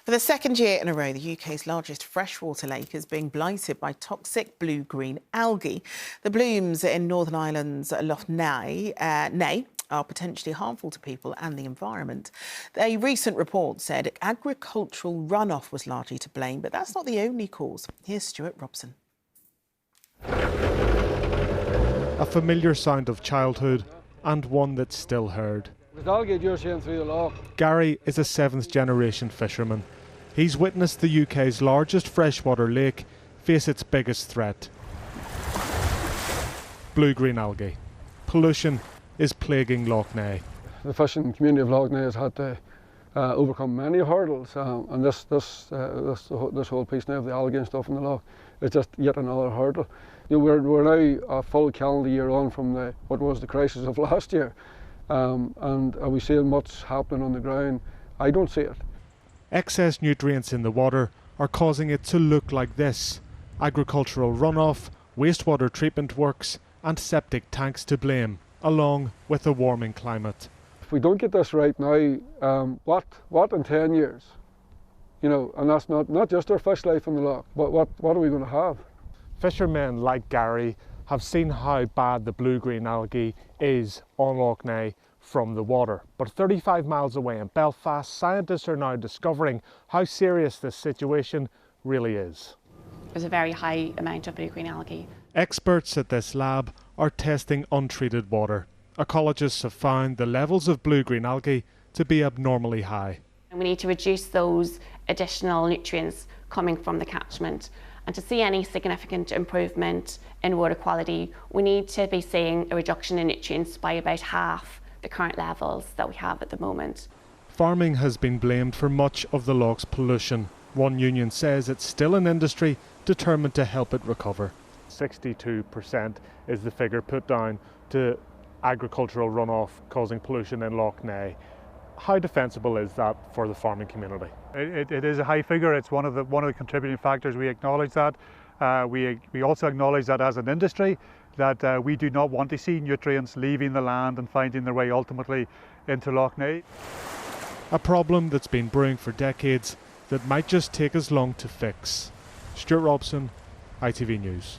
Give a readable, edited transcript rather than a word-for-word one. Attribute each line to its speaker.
Speaker 1: For the second year in a row, the UK's largest freshwater lake is being blighted by toxic blue-green algae. The blooms in Northern Ireland's Lough Neagh are potentially harmful to people and the environment. A recent report said agricultural runoff was largely to blame, but that's not the only cause. Here's Stuart Robson.
Speaker 2: A familiar sound of childhood and one that's still heard. Gary is a seventh-generation fisherman. He's witnessed the UK's largest freshwater lake face its biggest threat. Blue-green algae. Pollution is plaguing Lough Neagh.
Speaker 3: The fishing community of Lough Neagh has had to overcome many hurdles, and this whole piece now of the algae and stuff in the lough is just yet another hurdle. You know, we're now a full calendar year on from what was the crisis of last year, and are we seeing much happening on the ground? I don't see it.
Speaker 2: Excess nutrients in the water are causing it to look like this. Agricultural runoff, wastewater treatment works and septic tanks to blame, along with a warming climate.
Speaker 3: If we don't get this right now, what in 10 years? You know, and that's not just our fish life in the lough, but what are we going to have?
Speaker 2: Fishermen like Gary have seen how bad the blue-green algae is on Lough Neagh from the water. But 35 miles away in Belfast, scientists are now discovering how serious this situation really is.
Speaker 4: There's a very high amount of blue-green algae.
Speaker 2: Experts at this lab are testing untreated water. Ecologists have found the levels of blue-green algae to be abnormally high.
Speaker 4: And we need to reduce those additional nutrients coming from the catchment. And to see any significant improvement in water quality, we need to be seeing a reduction in nutrients by about half the current levels that we have at the moment.
Speaker 2: Farming has been blamed for much of the lough's pollution. One union says it's still an industry determined to help it recover. 62% is the figure put down to agricultural runoff causing pollution in Lough Neagh. How defensible is that for the farming community?
Speaker 5: It is a high figure. It's one of the contributing factors. We acknowledge that. We also acknowledge that as an industry that we do not want to see nutrients leaving the land and finding their way ultimately into Lough Neagh.
Speaker 2: A problem that's been brewing for decades that might just take as long to fix. Stuart Robson, ITV News.